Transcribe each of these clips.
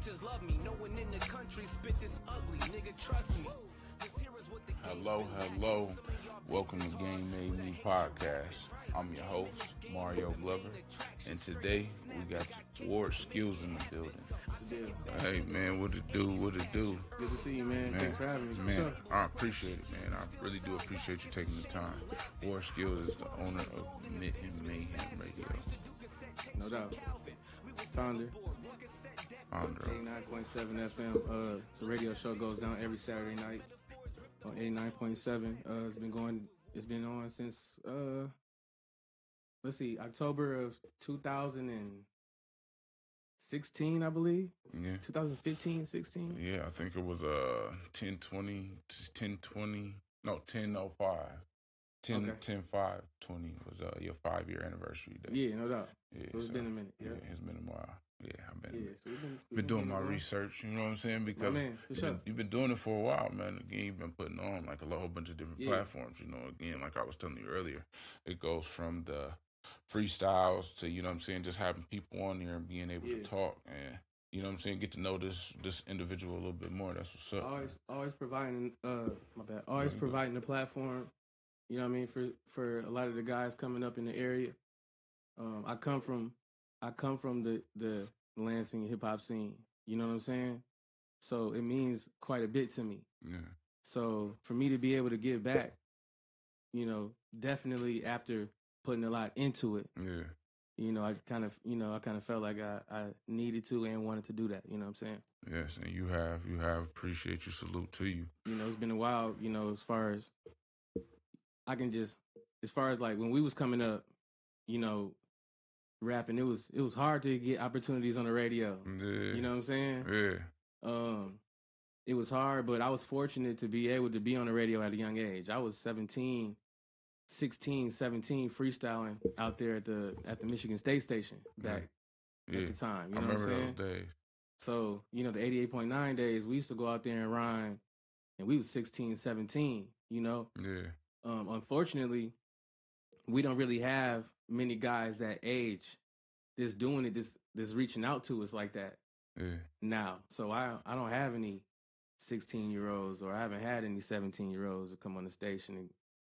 bitches love me. No one in the country spit this ugly. Nigga, trust me. Hello. Welcome to Game Made Me Podcast. I'm your host, Mario Glover, and today we got WardSkillz in the building. Hey man, what it do? Good to see you, man. Thanks for having me. Man, I appreciate it, man. I really do appreciate you taking the time. WardSkillz is the owner of Mayhem Radio. No doubt. Founder. 89.7 FM. It's a radio show, goes down every Saturday night on 89.7. It's been on since October of 2016, I believe. Yeah. 2015, 16. Yeah, I think it was 10/5/20 was your 5-year anniversary day. Yeah, no doubt. Yeah, so it's been a minute. Yeah, it's been a while. Yeah, I've been we've been doing my research. You know what I'm saying? Because you've been doing it for a while, man. Again, you've been putting on like a whole bunch of different platforms. You know, again, like I was telling you earlier, it goes from the freestyles to, you know what I'm saying, just having people on there and being able to talk and, you know what I'm saying, get to know this individual a little bit more. That's what's up. Always providing providing the platform. You know what I mean, for a lot of the guys coming up in the area. I come from the Lansing hip hop scene. You know what I'm saying? So it means quite a bit to me. Yeah. So for me to be able to give back, you know, definitely after putting a lot into it. Yeah. You know, I kind of felt like I needed to and wanted to do that. You know what I'm saying? Yes, and you have. Appreciate you. Salute to you. You know, it's been a while. You know, as far as like when we was coming up, you know, rapping, it was hard to get opportunities on the radio. Yeah. You know what I'm saying? Yeah. It was hard, but I was fortunate to be able to be on the radio at a young age. I was 16, 17, freestyling out there at the Michigan State Station back at the time. You know what I'm saying? I remember those days. So, you know, the 88.9 days, we used to go out there and rhyme, and we was 16, 17, you know? Yeah. Unfortunately, we don't really have many guys that age that's doing it, this reaching out to us like that now. So I don't have any 16-year-olds, or I haven't had any 17-year-olds to come on the station and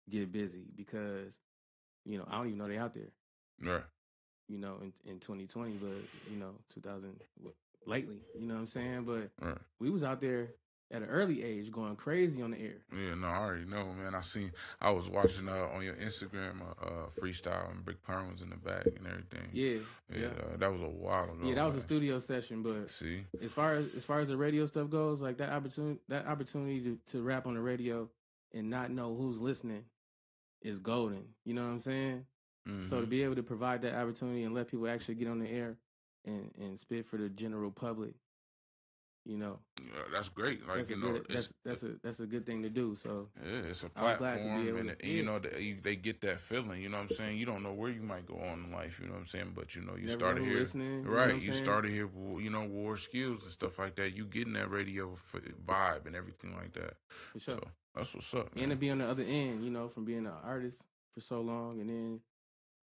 get busy because, you know, I don't even know they out there. Right. You know, in 2020, but, you know, lately, you know what I'm saying? But we was out there at an early age going crazy on the air. Yeah, no, I already know, man. I was watching on your Instagram freestyle, and Brick Pern was in the back and everything. Yeah. That was a while ago. Yeah, that was a studio session, but see, as far as the radio stuff goes, like that opportunity to rap on the radio and not know who's listening is golden. You know what I'm saying? Mm-hmm. So to be able to provide that opportunity and let people actually get on the air and spit for the general public, you know, that's great. Like, that's a good thing to do. So yeah, it's a platform, and you know, they get that feeling. You know what I'm saying? You don't know where you might go on in life. You know what I'm saying? But you know, you started here, listening, right? You started here, you know, WardSkillz and stuff like that. You getting that radio vibe and everything like that. For sure. So that's what's up. Man. And to be on the other end, you know, from being an artist for so long and then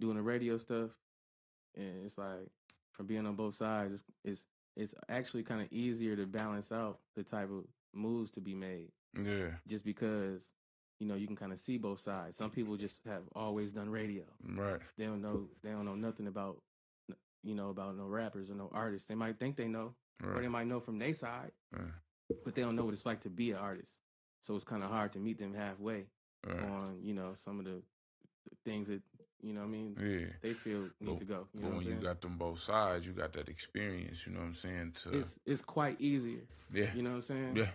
doing the radio stuff, and it's like from being on both sides, it's actually kind of easier to balance out the type of moves to be made. Yeah. Just because, you know, you can kind of see both sides. Some people just have always done radio. Right. They don't know nothing about, you know, about no rappers or no artists. They might think they know, or they might know from their side, but they don't know what it's like to be an artist. So it's kind of hard to meet them halfway on, you know, some of the things that, you know what I mean? Yeah. They feel need to go. But when you got them both sides, you got that experience, you know what I'm saying? It's quite easier. Yeah. You know what I'm saying? Yeah.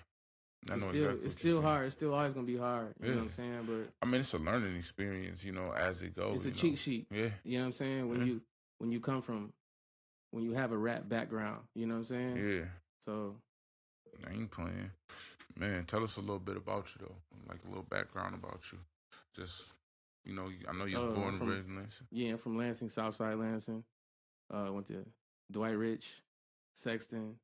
It's still hard. It's still always going to be hard. You know what I'm saying? But I mean, it's a learning experience, you know, as it goes. It's a cheat sheet. Yeah. You know what I'm saying? When you have a rap background, you know what I'm saying? Yeah. So I ain't playing. Man, tell us a little bit about you, though. Like a little background about you. Just... You know, I know you were born and raised in Lansing. Yeah, I'm from Lansing, Southside Lansing. Went to Dwight Rich, Sexton.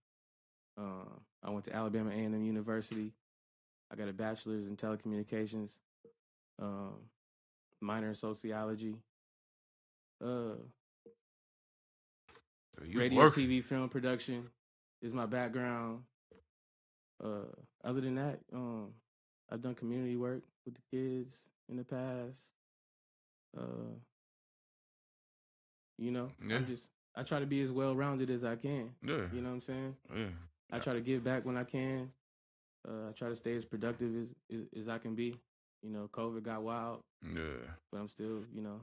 I went to Alabama A&M University. I got a bachelor's in telecommunications, minor in sociology. Radio, TV, film production. is my background. Other than that, I've done community work with the kids in the past. You know, yeah. I try to be as well rounded as I can. Yeah. You know what I'm saying? Yeah. I try to give back when I can. I try to stay as productive as I can be. You know, COVID got wild. Yeah. But I'm still, you know,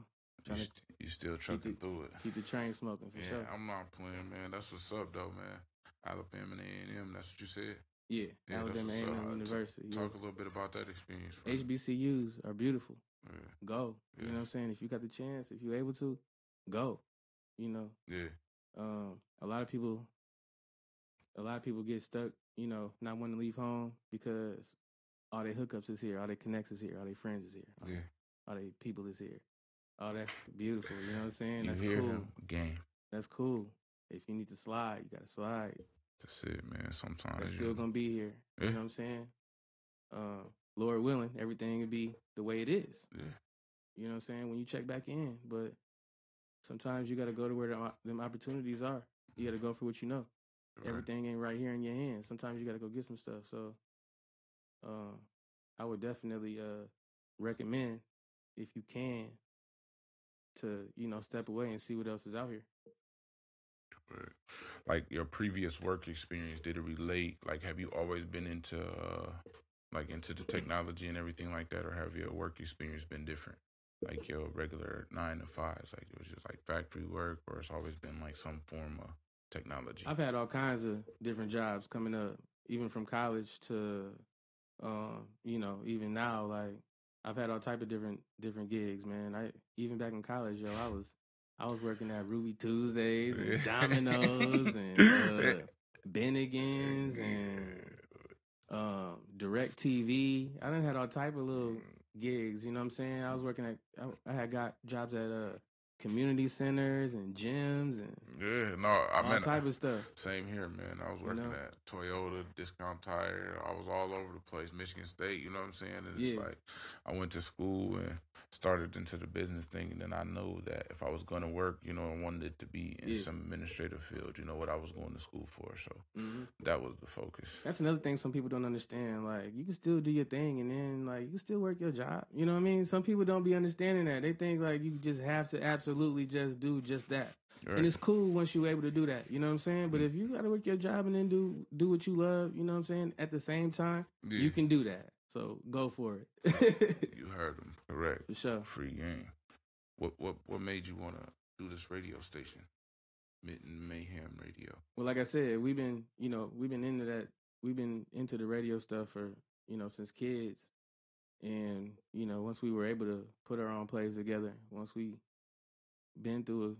you still trucking through it. Keep the train smoking, for sure. Yeah, I'm not playing, man. That's what's up, though, man. Alabama and A&M, that's what you said? Yeah, Alabama A&M University. Talk a little bit about that experience. HBCUs are beautiful. Yeah. Go. You know what I'm saying? If you got the chance, if you're able to, go. You know? Yeah. A lot of people get stuck, you know, not wanting to leave home because all their hookups is here, all their connects is here, all their friends is here, all their people is here. Oh, that's beautiful. You know what I'm saying? That's cool. Game. That's cool. If you need to slide, you got to slide. That's it, man. Sometimes that's still going to be here. Yeah. You know what I'm saying? Lord willing, everything will be the way it is. Yeah. You know what I'm saying? When you check back in. But sometimes you got to go to where them opportunities are. You got to go for what you know. Right. Everything ain't right here in your hands. Sometimes you got to go get some stuff. So I would definitely recommend, if you can, to, you know, step away and see what else is out here. Right. Like your previous work experience, did it relate? Like, have you always been into into the technology and everything like that, or have your work experience been different? Like your regular 9 to 5s, like it was just like factory work, or it's always been like some form of technology? I've had all kinds of different jobs coming up, even from college to, you know, even now. Like I've had all type of different gigs, man. Even back in college, yo, I was working at Ruby Tuesdays and Domino's and Bennigan's and Direct TV. I done had all type of little gigs, you know what I'm saying? I was working at, I had got jobs at community centers and gyms and all type of stuff. Same here, man. I was working at Toyota, Discount Tire. I was all over the place, Michigan State, you know what I'm saying? And it's like I went to school and started into the business thing, and then I know that if I was going to work, you know, I wanted it to be in some administrative field, you know, what I was going to school for. So that was the focus. That's another thing some people don't understand. Like, you can still do your thing, and then, like, you can still work your job. You know what I mean? Some people don't be understanding that. They think, like, you just have to absolutely just do just that. Right. And it's cool once you're able to do that. You know what I'm saying? But if you got to work your job and then do what you love, you know what I'm saying, at the same time, you can do that. So go for it. You heard him. Correct. For sure. Free game. What made you want to do this radio station, Mayhem Radio? Well, like I said, we've been into that. We've been into the radio stuff for, you know, since kids. And, you know, once we were able to put our own plays together, once we been through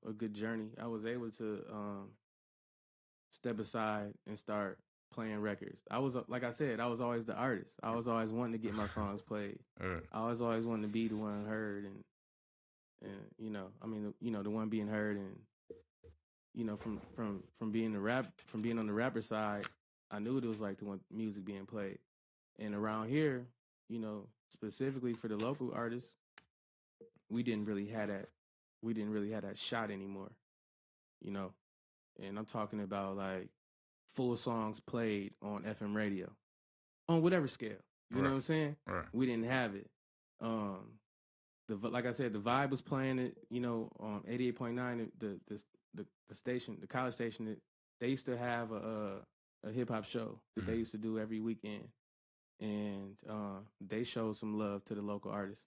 a good journey, I was able to step aside and start playing records. I was, like I said, I was always the artist. I was always wanting to get my songs played. I was always wanting to be the one heard, and you know, I mean, you know, the one being heard, and you know, from being on the rapper side, I knew what it was like to want music being played. And around here, you know, specifically for the local artists, we didn't really have that shot anymore, you know. And I'm talking about like full songs played on FM radio, on whatever scale. You know what I'm saying? Right. We didn't have it. Like I said, the Vibe was playing it, you know, on 88.9. The station, the college station, they used to have a hip hop show that they used to do every weekend, and they showed some love to the local artists.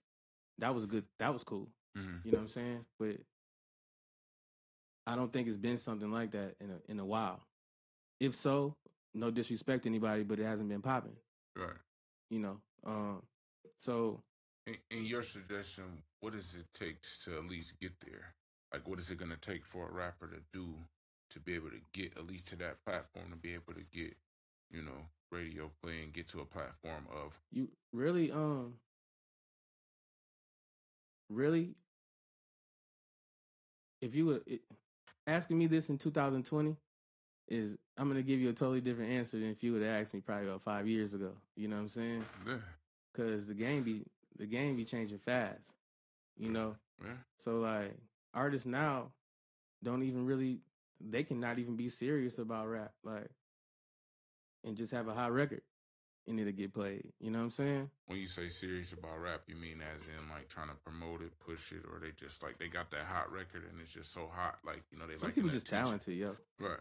That was good. That was cool. You know what I'm saying? But I don't think it's been something like that in a while. If so, no disrespect to anybody, but it hasn't been popping. Right. You know. So. In your suggestion, what does it take to at least get there? Like, what is it going to take for a rapper to do to be able to get at least to that platform, to be able to get, you know, radio play and get to a platform of you really if you were asking me this in 2020, is I'm gonna give you a totally different answer than if you would have asked me probably about 5 years ago. You know what I'm saying? Yeah. Because the game be changing fast. You know. Yeah. So like artists now don't even really they cannot even be serious about rap, like, and just have a hot record and it'll get played. You know what I'm saying? When you say serious about rap, you mean as in like trying to promote it, push it, or they just like they got that hot record and it's just so hot, like they some like people just talented, yo. Right.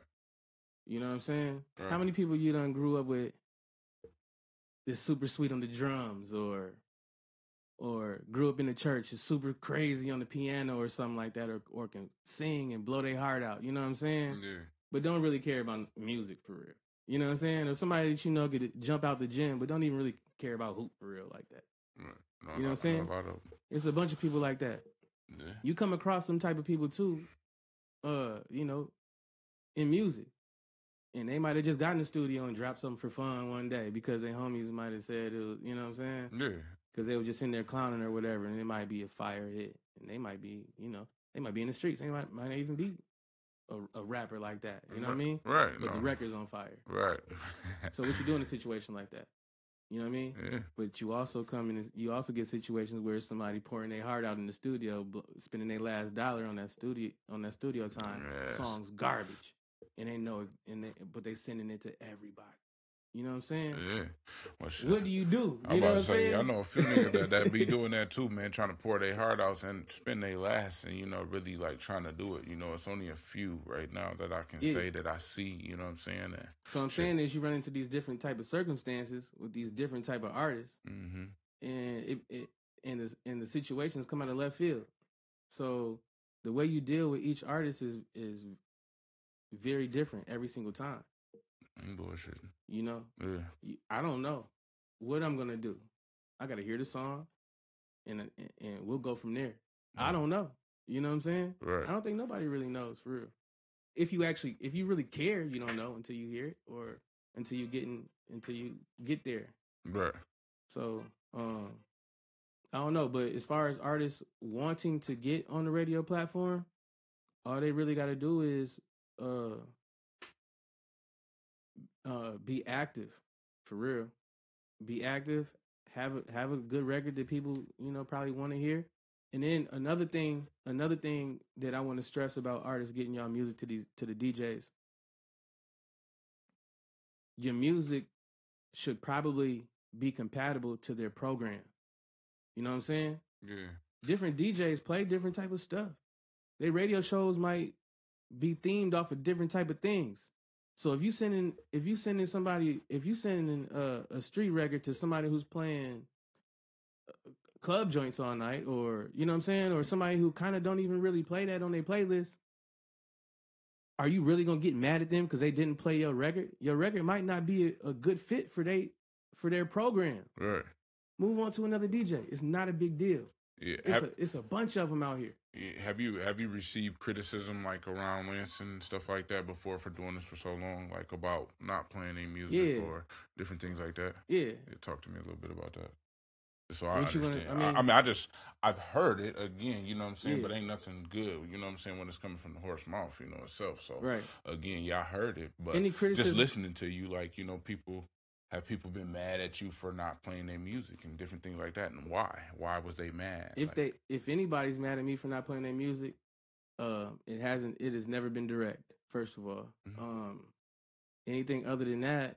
You know what I'm saying? Right. How many people you done grew up with this super sweet on the drums, or grew up in the church is super crazy on the piano or something like that, or can sing and blow their heart out. You know what I'm saying? Yeah. But don't really care about music for real. You know what I'm saying? Or somebody that could jump out the gym, but don't even really care about hoop for real like that. Right. No, you know what I'm saying? It's a bunch of people like that. Yeah. You come across some type of people too, in music. And they might have just got in the studio and dropped something for fun one day because their homies might have said it was, you know what I'm saying? Yeah. Because they were just in there clowning or whatever, and it might be a fire hit. And they might be, they might be in the streets. They might not even be a rapper like that. You know what I mean? Right. But the record's on fire. Right. So what you do in a situation like that? You know what I mean? Yeah. But you also you also get situations where somebody pouring their heart out in the studio, spending their last dollar on that studio time. Yes. Songs garbage, and but they sending it to everybody. You know what I'm saying? Yeah. Well, shit. What do you do? I'm about to say, I know a few niggas that be doing that too, man, trying to pour their heart out and spend their last and, really like trying to do it. It's only a few right now that I can say that I see, you know what I'm saying? And so I'm saying is you run into these different type of circumstances with these different type of artists, and and the situations come out of left field. So the way you deal with each artist is very different every single time. I'm bullshitting. Yeah. I don't know what I'm gonna do. I gotta hear the song, and we'll go from there. I don't know. You know what I'm saying? Right. I don't think nobody really knows for real. If you really care, you don't know until you hear it or until you get there. Right. So I don't know, but as far as artists wanting to get on the radio platform, all they really got to do is be active, for real. Be active. Have a good record that people probably want to hear. And then another thing that I want to stress about artists getting y'all music to the DJs. Your music should probably be compatible to their program. You know what I'm saying? Yeah. Different DJs play different type of stuff. Their radio shows might be themed off of different type of things. So if you sending a street record to somebody who's playing club joints all night, or you know what I'm saying, or somebody who kind of don't even really play that on their playlist, are you really gonna get mad at them because they didn't play your record? Your record might not be a good fit for their program. Right. Move on to another DJ. It's not a big deal. Yeah. It's a bunch of them out here. Yeah. Have you received criticism like around Lansing and stuff like that before for doing this for so long, like about not playing any music or different things like that? Yeah. Talk to me a little bit about that. So I understand. I've heard it again, you know what I'm saying, but ain't nothing good, you know what I'm saying, when it's coming from the horse mouth, itself. So again, I heard it, but just listening to you, like, people been mad at you for not playing their music and different things like that, and why? Why was they mad? If anybody's mad at me for not playing their music, it has never been direct, first of all. Mm-hmm. Anything other than that,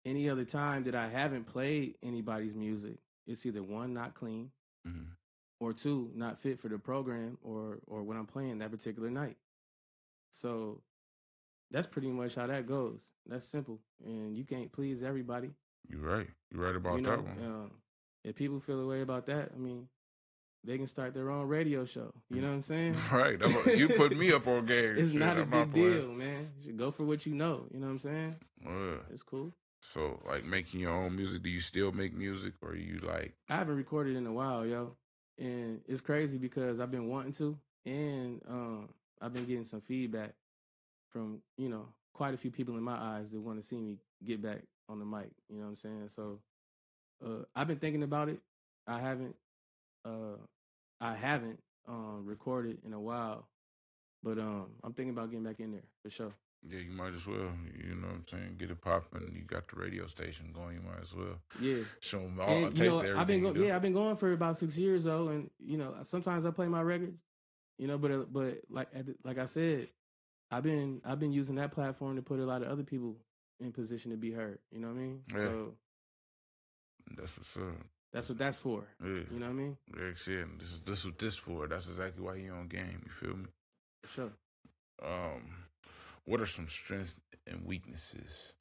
any other time that I haven't played anybody's music, it's either one, not clean, or two, not fit for the program or what I'm playing that particular night. So that's pretty much how that goes. That's simple. And you can't please everybody. You're right. You're right about that one. If people feel a way about that, I mean, they can start their own radio show. You know what I'm saying? Right. You put me up on game. It's not a big deal, man. You should go for what you know. You know what I'm saying? It's cool. So, like, making your own music, do you still make music, or you like? I haven't recorded in a while, yo, and it's crazy because I've been wanting to, and I've been getting some feedback from quite a few people in my eyes that want to see me get back on the mic. You know what I'm saying? So I've been thinking about it. I haven't recorded in a while, but I'm thinking about getting back in there for sure. Yeah, you might as well. You know what I'm saying? Get it popping. You got the radio station going. You might as well. Yeah. Show them all. Taste everything. I've been going for about 6 years though, and sometimes I play my records. But like I said, I've been using that platform to put a lot of other people in position to be heard. You know what I mean? Yeah. So that's what's up. That's what that's for. Yeah. You know what I mean? Yeah, shit. This is what this for. That's exactly why he on game. You feel me? For sure. What are some strengths and weaknesses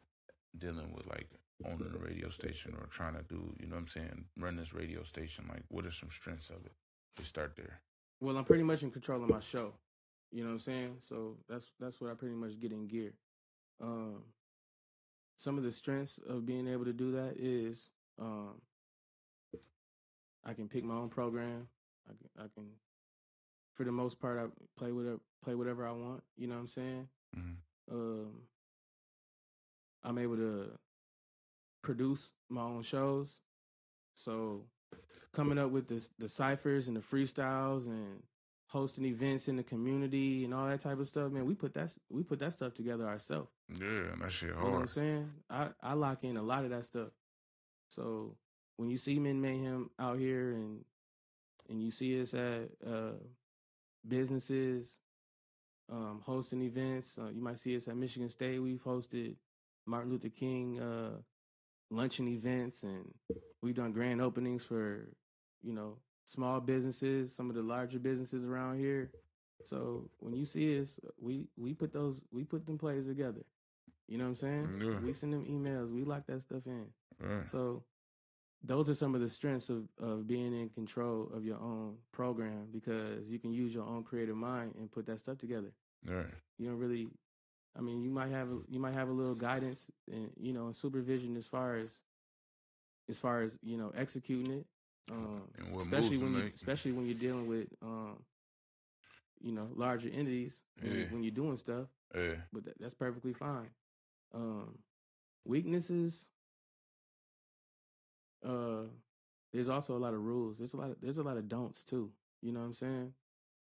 dealing with like owning a radio station or trying to do, you know what I'm saying, run this radio station? Like, what are some strengths of it? Let's start there. Well, I'm pretty much in control of my show. You know what I'm saying? So that's what I pretty much get in gear. Some of the strengths of being able to do that is I can pick my own program. I can for the most part, I play whatever I want. You know what I'm saying? Mm-hmm. I'm able to produce my own shows. So coming up with the ciphers and the freestyles and hosting events in the community and all that type of stuff, man, we put that stuff together ourselves. Yeah, that shit hard. You know what I'm saying? I lock in a lot of that stuff. So when you see me in Mayhem out here and you see us at businesses hosting events, you might see us at Michigan State. We've hosted Martin Luther King luncheon events, and we've done grand openings for, you know, small businesses, some of the larger businesses around here. So when you see us, we put them plays together. You know what I'm saying? Yeah. We send them emails. We lock that stuff in. Yeah. So those are some of the strengths of being in control of your own program, because you can use your own creative mind and put that stuff together. Right. You don't really, I mean, you might have a little guidance and, you know, and supervision as far as you know, executing it. Especially when you're dealing with you know, larger entities when you're doing stuff. Yeah. But that's perfectly fine. Weaknesses. There's also a lot of rules. There's a lot of don'ts too. You know what I'm saying?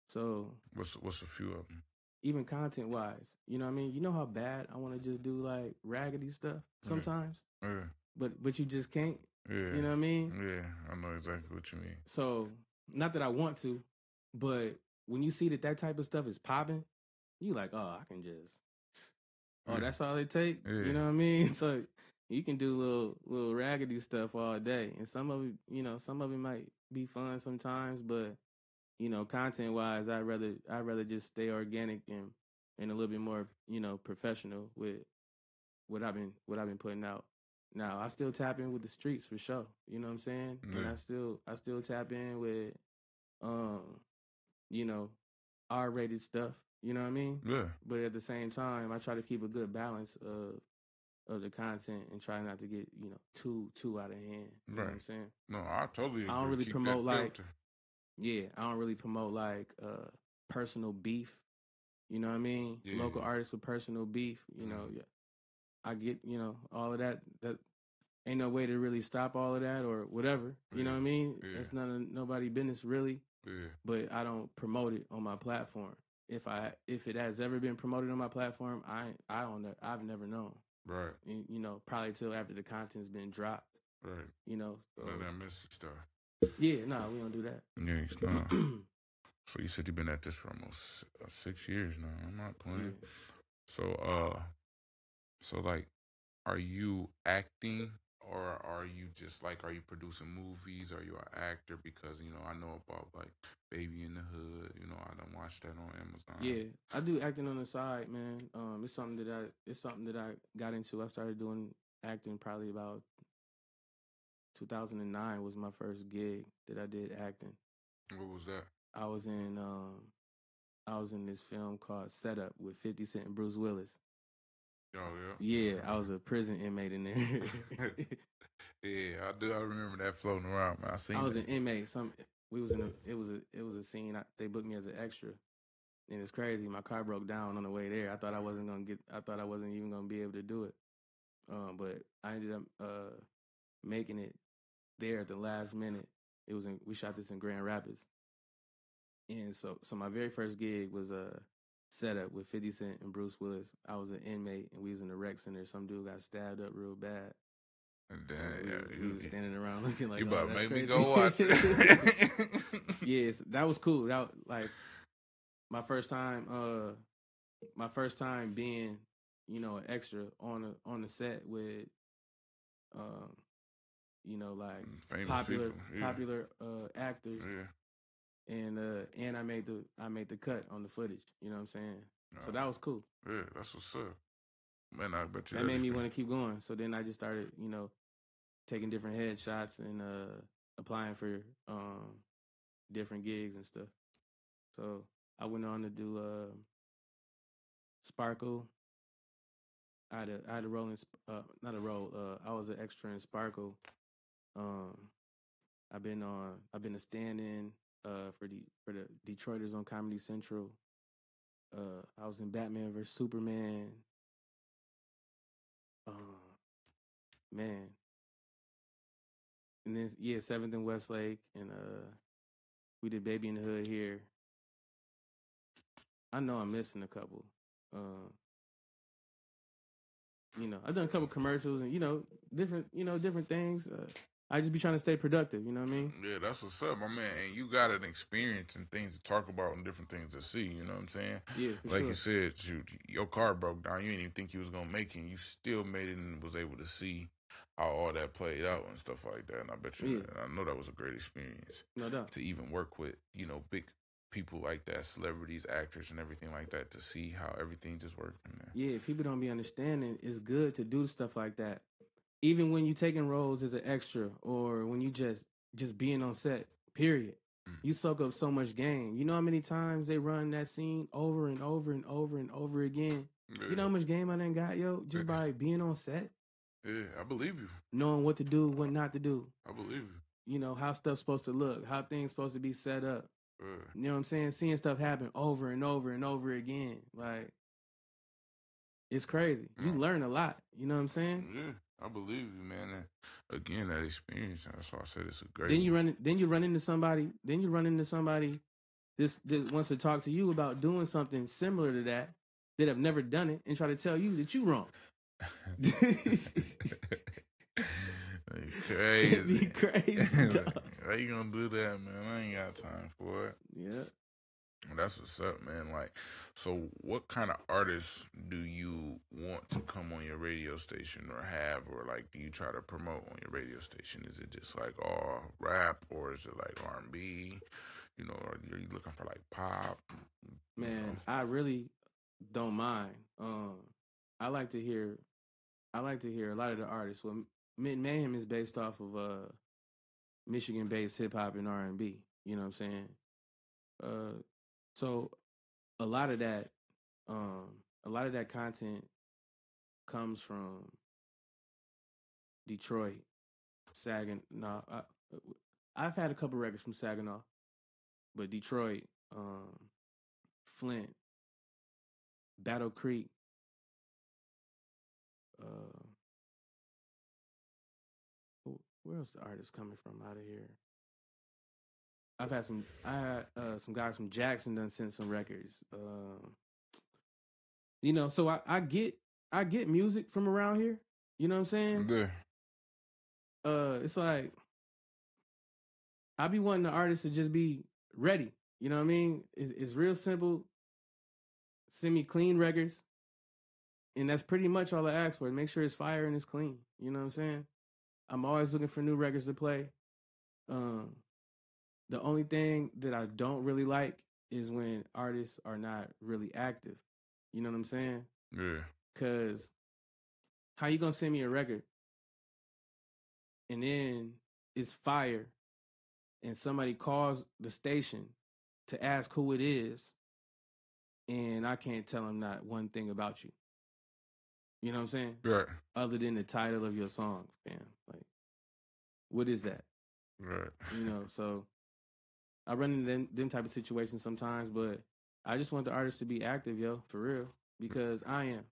So what's a few of them? Even content wise, you know what I mean? You know how bad I want to just do like raggedy stuff sometimes? Yeah. But you just can't. Yeah. You know what I mean? Yeah, I know exactly what you mean. So, not that I want to, but when you see that type of stuff is popping, you like, oh, I can just, that's all it take? Yeah. You know what I mean? So, you can do little raggedy stuff all day. And some of it might be fun sometimes, but, you know, content-wise, I'd rather just stay organic and a little bit more, you know, professional with what I've been putting out. Now, I still tap in with the streets for sure. You know what I'm saying? Yeah. And I still tap in with, you know, R-rated stuff. You know what I mean? Yeah. But at the same time, I try to keep a good balance of the content and try not to get, you know, too out of hand. You know what I'm saying? No, I totally agree. I don't really promote like, I don't really promote like personal beef. You know what I mean? Yeah. Local artists with personal beef. You know, I get, you know, all of that. That ain't no way to really stop all of that or whatever. You know what I mean? Yeah. That's nobody business really. Yeah. But I don't promote it on my platform. If it has ever been promoted on my platform, I've never known. Right. And, you know, probably till after the content's been dropped. Right. You know. So, that messy stuff. Yeah, no, we don't do that. Yeah, it's not. So you said you've been at this for almost 6 years now. I'm not playing. Yeah. So like, are you acting or are you just like, are you producing movies? Are you an actor? Because, you know, I know about like Baby in the Hood. You know, I done watched that on Amazon. Yeah, I do acting on the side, man. It's something that I got into. I started doing acting probably about 2009 was my first gig that I did acting. What was that? I was in this film called Setup with 50 Cent and Bruce Willis. Oh yeah. Yeah, I was a prison inmate in there. Yeah, I do. I remember that floating around, man. I was an inmate. It was a scene. They booked me as an extra, and it's crazy. My car broke down on the way there. I thought I wasn't even gonna be able to do it. But I ended up making it there at the last minute. We shot this in Grand Rapids. And so my very first gig was a Setup with 50 Cent and Bruce Willis. I was an inmate and we was in the rec center. Some dude got stabbed up real bad. Damn, we was standing around looking like, you about to make crazy. Me go watch it. Yes, that was cool. That like my first time my first time being, you know, an extra on the set with, you know, like famous popular people. Yeah. popular actors. Yeah. And I made the cut on the footage. You know what I'm saying? So that was cool. Yeah, that's what's up. Man, I bet you that made me want to keep going. So then I just started, you know, taking different headshots and applying for different gigs and stuff. So I went on to do Sparkle. I had a role in not a role. I was an extra in Sparkle. I've been a stand-in for the Detroiters on Comedy Central. I was in Batman vs Superman. Man. And then 7th and Westlake, and we did Baby in the Hood here. I know I'm missing a couple. You know, I've done a couple commercials and different things. I just be trying to stay productive. You know what I mean? Yeah, that's what's up, my man. And you got an experience and things to talk about and different things to see. You know what I'm saying? Yeah, for like sure. you said, your car broke down. You didn't even think you was gonna make it. And you still made it and was able to see how all that played out and stuff like that. And I bet you, I know that was a great experience. No doubt. To even work with, big people like that, celebrities, actors, and everything like that, to see how everything just worked from there. Yeah, people don't be understanding. It's good to do stuff like that. Even when you taking roles as an extra or when you just being on set, period. You soak up so much game. You know how many times they run that scene over and over and over and over again? Yeah. You know how much game I done got, yo, just by being on set? Yeah, I believe you. Knowing what to do, what not to do. I believe you. You know, how stuff's supposed to look, how things supposed to be set up. You know what I'm saying? Seeing stuff happen over and over and over again. Like, it's crazy. You learn a lot. You know what I'm saying? Yeah. I believe you, man. And again, that experience. That's why I said it's a great. Then you run into somebody. This wants to talk to you about doing something similar to that have never done it and try to tell you that you wrong. Crazy. Be crazy. Dog. How you gonna do that, man? I ain't got time for it. Yeah. That's what's up, man. Like, so what kind of artists do you want to come on your radio station or have, or like, do you try to promote on your radio station? Is it just like all rap, or is it like R&B? Or are you looking for like pop? Man, I really don't mind. I like to hear a lot of the artists. Well, Mayhem is based off of Michigan-based hip hop and R&B. You know what I'm saying? So a lot of that content comes from Detroit, Saginaw. I've had a couple records from Saginaw, but Detroit, Flint, Battle Creek, where else the artists coming from out of here? I had some guys from Jackson done sent some records. So I get music from around here. You know what I'm saying? Yeah. It's like I be wanting the artists to just be ready. You know what I mean? It's real simple. Send me clean records, and that's pretty much all I ask for. Make sure it's fire and it's clean. You know what I'm saying? I'm always looking for new records to play. The only thing that I don't really like is when artists are not really active. You know what I'm saying? Yeah. Because how you gonna send me a record and then it's fire and somebody calls the station to ask who it is and I can't tell them not one thing about you? You know what I'm saying? Right. Other than the title of your song, fam. Like, what is that? Right. So I run into them type of situations sometimes, but I just want the artist to be active, yo, for real, because I am.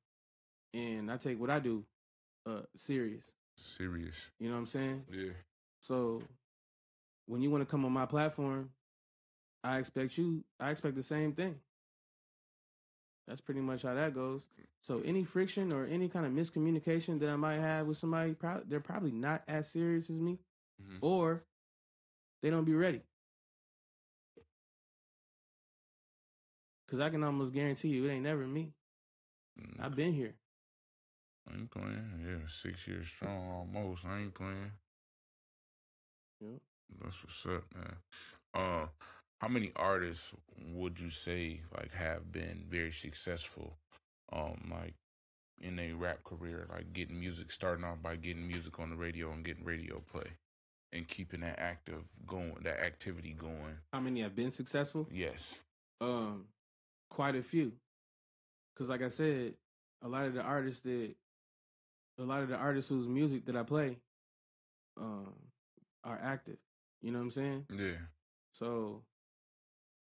And I take what I do serious. Serious. You know what I'm saying? Yeah. So when you want to come on my platform, I expect the same thing. That's pretty much how that goes. So any friction or any kind of miscommunication that I might have with somebody, they're probably not as serious as me, or they don't be ready. Because I can almost guarantee you it ain't never me. I've been here. I ain't playing. Yeah, 6 years strong almost. I ain't playing. Yep. That's what's up, man. How many artists would you say like have been very successful, like in a rap career, like getting music, starting off by getting music on the radio and getting radio play, and keeping that that activity going? How many have been successful? Yes. Quite a few. Because like I said, a lot of the artists whose music that I play, are active. You know what I'm saying? Yeah. So,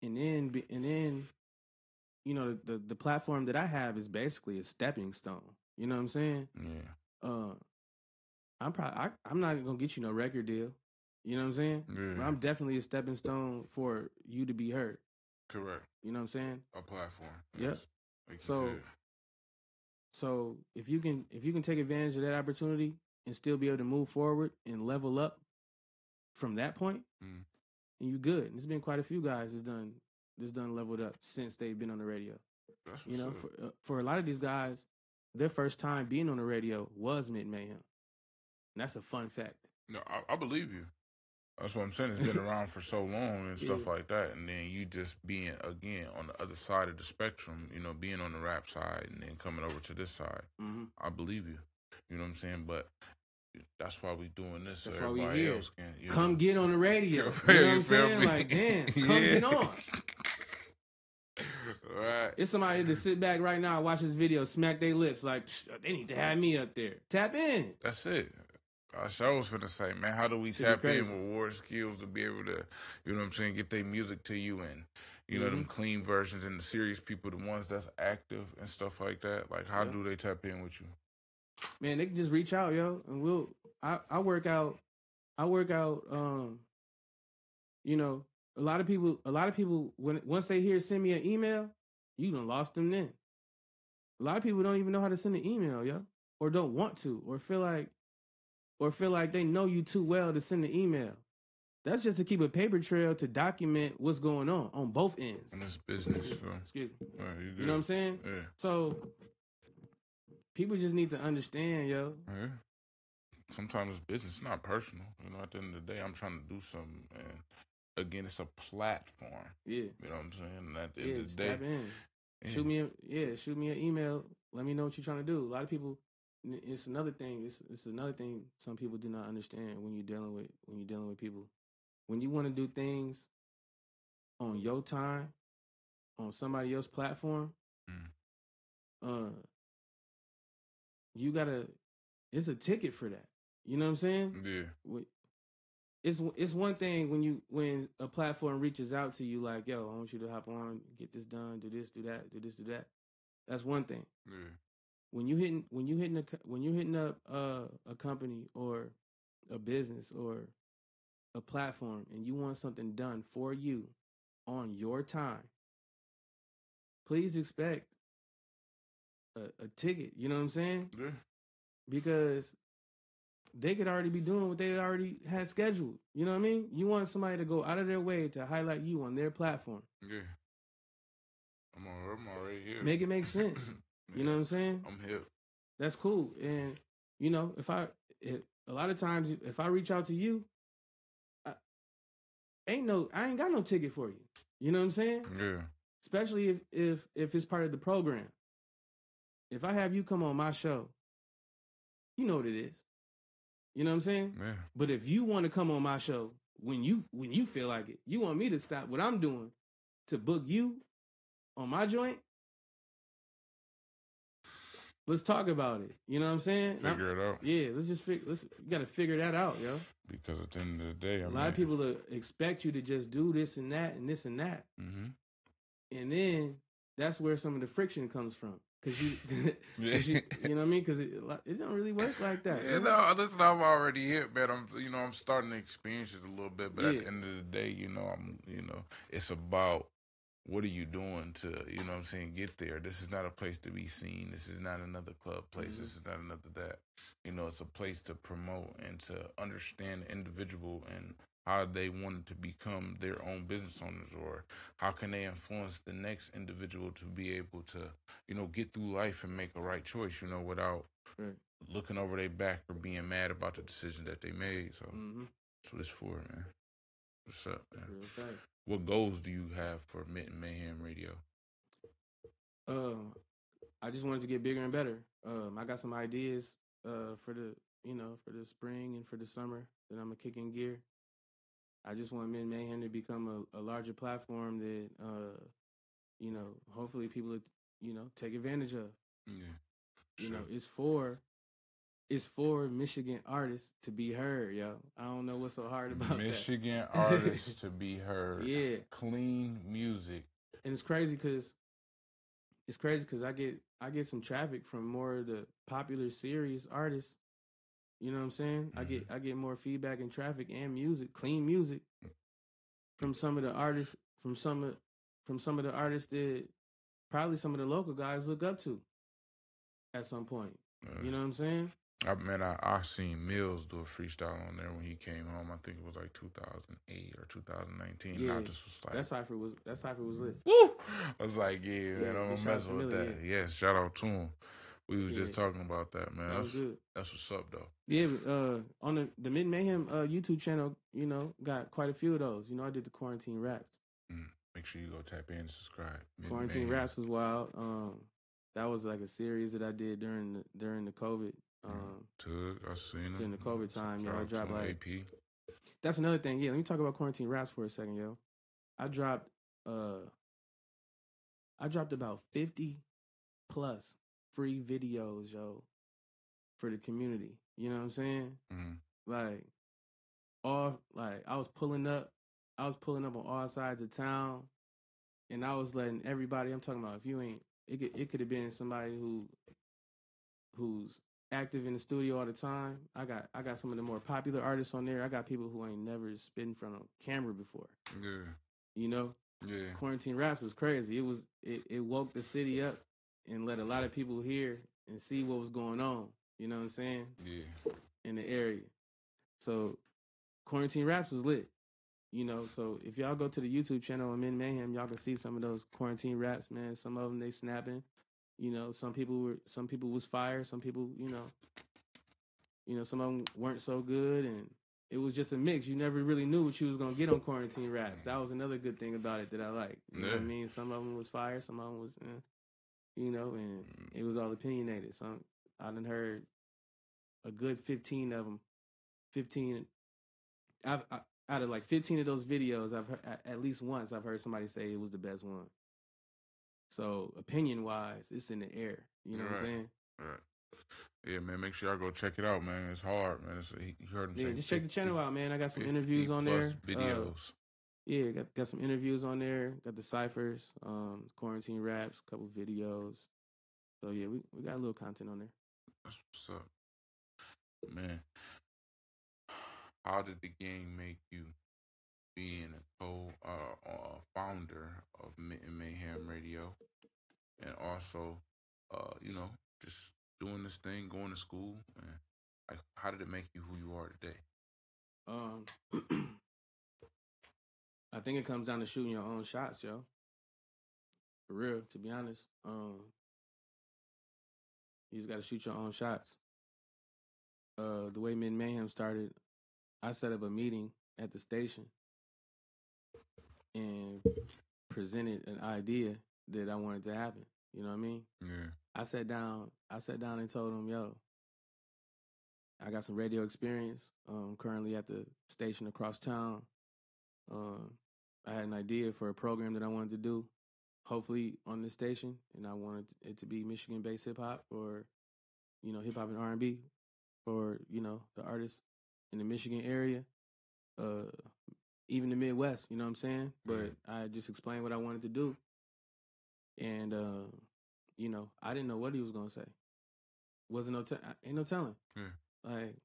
and then, you know, the platform that I have is basically a stepping stone. You know what I'm saying? Yeah. I'm not gonna get you no record deal. You know what I'm saying? Yeah. But I'm definitely a stepping stone for you to be heard. Correct. You know what I'm saying? A platform. Yes. Yep. Like So if you can take advantage of that opportunity and still be able to move forward and level up from that point, and you good. And there's been quite a few guys that's done leveled up since they've been on the radio. That's you know, for a lot of these guys, their first time being on the radio was Mayhem. And that's a fun fact. No, I believe you. That's what I'm saying. It's been around for so long and stuff like that. And then you just being, again, on the other side of the spectrum, you know, being on the rap side and then coming over to this side. Mm-hmm. I believe you. You know what I'm saying? But that's why we doing this. That's so why we everybody here. else can, come get on the radio. You know what I'm saying? Like, damn, come get on. Right. It's somebody to sit back right now, watch this video, smack their lips like, they need to have me up there. Tap in. That's it. I sure was finna say, man, how do we tap in with WardSkillz to be able to, you know what I'm saying, get their music to you and, you know, them clean versions and the serious people, the ones that's active and stuff like that? Like, how do they tap in with you? Man, they can just reach out, yo, and I work out, you know, a lot of people, once they hear send me an email, you done lost them then. A lot of people don't even know how to send an email, yo, or don't want to, or feel like they know you too well to send an email. That's just to keep a paper trail to document what's going on both ends. And it's business. So. Excuse me. You know what I'm saying? Yeah. So people just need to understand, yo. Yeah. Sometimes it's business. It's not personal. You know, at the end of the day, I'm trying to do something. And again, it's a platform. Yeah. You know what I'm saying? And at the end of the day. Tap in. Yeah. Shoot me an email. Let me know what you're trying to do. A lot of people, it's another thing. It's another thing some people do not understand when you're dealing with people. When you want to do things on your time, on somebody else's platform, you gotta. It's a ticket for that. You know what I'm saying? Yeah. It's one thing when a platform reaches out to you like, yo, I want you to hop on, get this done, do this, do that, do this, do that. That's one thing. Yeah. When you hitting up a company or a business or a platform and you want something done for you on your time, please expect a ticket. You know what I'm saying? Yeah. Because they could already be doing what they already had scheduled. You know what I mean? You want somebody to go out of their way to highlight you on their platform. Yeah. I'm already here. Make it make sense. You know what I'm saying? I'm here. That's cool. And, you know, a lot of times if I reach out to you, I ain't got no ticket for you. You know what I'm saying? Yeah. Especially if it's part of the program. If I have you come on my show, you know what it is. You know what I'm saying? Yeah. But if you want to come on my show when you feel like it, you want me to stop what I'm doing to book you on my joint, let's talk about it. You know what I'm saying? Figure it out. Yeah, you got to figure that out, yo. Because at the end of the day, a lot of people expect you to just do this and that and this and that. Mm-hmm. And then that's where some of the friction comes from. Because you know what I mean? Because it don't really work like that. Yeah, no, listen, I'm already here, man. I'm starting to experience it a little bit, but at the end of the day, it's about what are you doing to, you know what I'm saying, get there. This is not a place to be seen. This is not another club place. This is not another that. You know, it's a place to promote and to understand the individual and how they wanted to become their own business owners, or how can they influence the next individual to be able to, get through life and make a right choice, without looking over their back or being mad about the decision that they made. So that's what it's for, man. What's up, man? What goals do you have for Mayhem Radio? I just wanted to get bigger and better. I got some ideas for the spring and for the summer that I'm gonna kick in gear. I just want Mayhem to become a larger platform that hopefully people take advantage of. Yeah, it's for Michigan artists to be heard, yo. I don't know what's so hard about Michigan artists to be heard. Yeah, clean music. And it's crazy because I get some traffic from more of the popular series artists. You know what I'm saying? I get more feedback and traffic and music, clean music, from some of the artists, from some of the artists that probably some of the local guys look up to at some point. You know what I'm saying? I seen Mills do a freestyle on there when he came home. I think it was like 2008 or 2019. Yeah, I just was like, that cipher was lit. Woo! I was like, man, I'm gonna mess with that. Yeah, shout out to him. We was just talking about that, man. That's good. That's what's up, though. Yeah, on the Mid Mayhem YouTube channel, got quite a few of those. I did the quarantine raps. Make sure you go tap in and subscribe. Quarantine raps was wild. That was like a series that I did during the COVID. Tug, I seen it during the COVID time. I dropped like AP. That's another thing. Yeah, let me talk about quarantine raps for a second, yo. I dropped about 50 plus free videos, yo, for the community. You know what I'm saying? Like I was pulling up on all sides of town, and I was letting everybody. I'm talking about if you ain't, it could have been somebody who's active in the studio all the time. I got some of the more popular artists on there. I got people who ain't never spit in front of a camera before. Yeah. Yeah. Quarantine raps was crazy. It woke the city up and let a lot of people hear and see what was going on. You know what I'm saying? Yeah. In the area. So quarantine raps was lit. So if y'all go to the YouTube channel I'm in Mayhem, y'all can see some of those quarantine raps, man. Some of them they snapping. Some people was fire. Some people, some of them weren't so good, and it was just a mix. You never really knew what you was gonna get on quarantine raps. That was another good thing about it that I like. You know what I mean? Some of them was fire. Some of them was, and it was all opinionated. Some I done heard a good 15 of them. 15. Out of like 15 of those videos, I've heard, at least once I've heard somebody say it was the best one. So opinion-wise, it's in the air. You know what I'm saying? Right. Yeah, man. Make sure y'all go check it out, man. It's hard, man. You heard him say. Yeah, just check the channel out, man. I got some interviews on there. Videos. Yeah, got some interviews on there. Got the ciphers, quarantine raps, a couple videos. So yeah, we got a little content on there. That's what's up, man. How did the gang make you being a founder of Mayhem Radio, and also, just doing this thing, going to school, and like, how did it make you who you are today? I think it comes down to shooting your own shots, yo. For real, to be honest, you just got to shoot your own shots. The way Mid Mayhem started, I set up a meeting at the station and presented an idea that I wanted to happen. You know what I mean? Yeah. I sat down and told them, yo, I got some radio experience. Currently at the station across town. I had an idea for a program that I wanted to do, hopefully on this station, and I wanted it to be Michigan-based hip-hop or, hip-hop and R&B for, the artists in the Michigan area, even the Midwest, you know what I'm saying? But I just explained what I wanted to do. And, I didn't know what he was going to say. Ain't no telling. Like,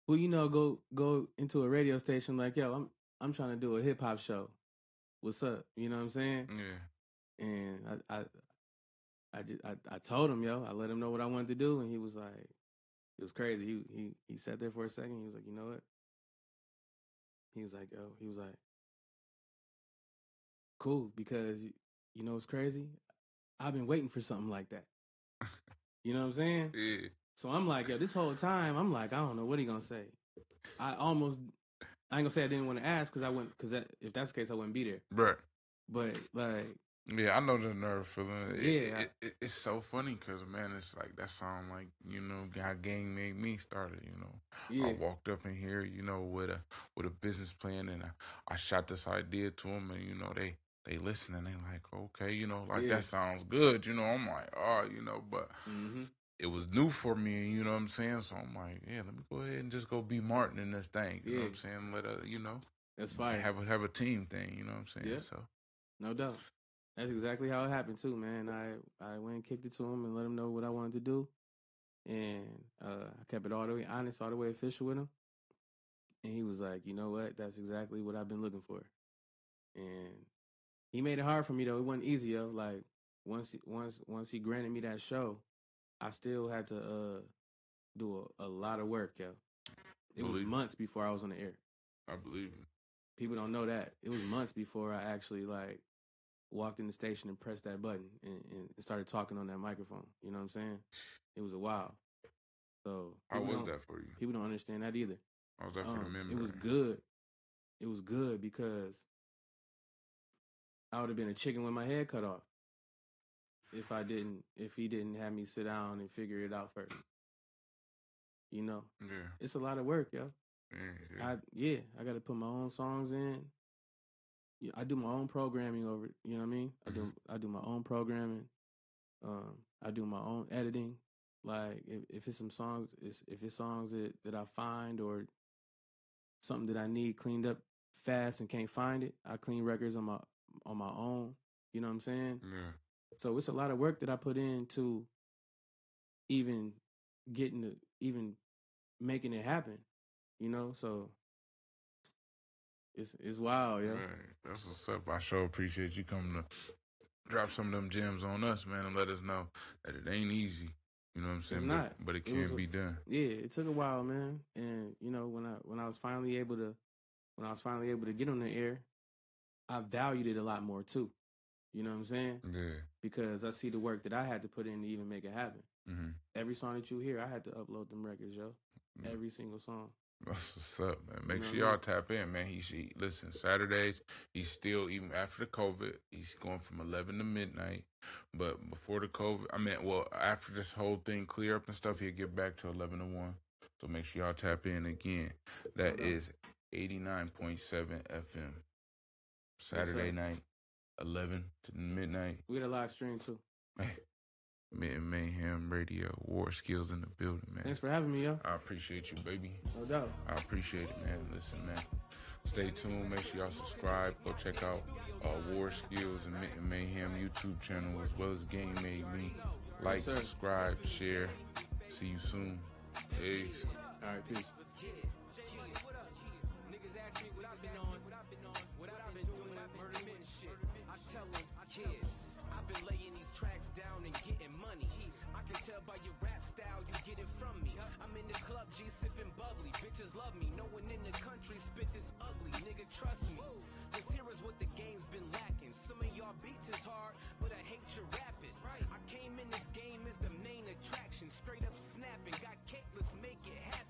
who, go into a radio station like, yo, I'm trying to do a hip-hop show. What's up? You know what I'm saying? Yeah. And I told him, yo, I let him know what I wanted to do, and he was like, it was crazy. He sat there for a second. He was like, you know what? He was like, cool, because you know what's crazy? I've been waiting for something like that. You know what I'm saying? Yeah. So I'm like, yo, this whole time, I'm like, I don't know what he gonna say. I ain't gonna say I didn't want to ask because if that's the case, I wouldn't be there. Right. But like, yeah, I know the nerve feeling. It's so funny because, man, it's like that sound like, you know, how gang made me started, you know. I walked up in here, you know, with a business plan, and I shot this idea to them, and, you know, they listen, and they like, okay, you know, like, that sounds good, you know. I'm like, oh, you know, but it was new for me, you know what I'm saying? So I'm like, yeah, let me go ahead and just go be Martin in this thing, you know what I'm saying? You know. That's fine. Have a team thing, you know what I'm saying? Yeah. So. No doubt. That's exactly how it happened too, man. I went and kicked it to him and let him know what I wanted to do. And I kept it all the way honest, all the way official with him. And he was like, you know what? That's exactly what I've been looking for. And he made it hard for me though. It wasn't easy, yo. Like once he granted me that show, I still had to do a lot of work, yo. It was months before I was on the air. I believe it. People don't know that. It was months before I actually like walked in the station and pressed that button and started talking on that microphone. You know what I'm saying? It was a while. So how was that for you? People don't understand that either. How was that for the member? It was good. It was good because I would have been a chicken with my head cut off if he didn't have me sit down and figure it out first. You know? Yeah. It's a lot of work, yo. Yeah. I got to put my own songs in. I do my own programming over it. You know what I mean? I do my own programming. I do my own editing. Like if it's some songs, if it's songs that I find or something that I need cleaned up fast and can't find it, I clean records on my own. You know what I'm saying? Yeah. So it's a lot of work that I put into even making it happen. You know, so it's wild, yo. Right. That's what's up. I sure appreciate you coming to drop some of them gems on us, man, and let us know that it ain't easy. You know what I'm saying? It's not. But it can be done. Yeah, it took a while, man. And you know, when I was finally able to get on the air, I valued it a lot more too. You know what I'm saying? Yeah. Because I see the work that I had to put in to even make it happen. Mm-hmm. Every song that you hear, I had to upload them records, yo. Mm-hmm. Every single song. That's what's up, man. Make sure y'all tap in, man. Listen, Saturdays, he's still, even after the COVID, he's going from 11 to midnight. But before the COVID, after this whole thing clear up and stuff, he'll get back to 11 to 1. So make sure y'all tap in again. That is 89.7 FM. Saturday night, 11 to midnight. We got a live stream, too. Mayhem Radio, WardSkillz in the building, man. Thanks for having me, yo. I appreciate you, baby. No doubt. I appreciate it, man. Listen, man. Stay tuned. Make sure y'all subscribe. Go check out WardSkillz and Mayhem YouTube channel, as well as Game Made Me. Like, subscribe, share. See you soon. Peace. All right, peace. By your rap style, you get it from me. I'm in the club, G sipping bubbly. Bitches love me. No one in the country spit this ugly. Nigga, trust me. This here is what the game's been lacking. Some of y'all beats is hard, but I hate your rapping. I came in this game as the main attraction. Straight up snapping. Got cake, let's make it happen.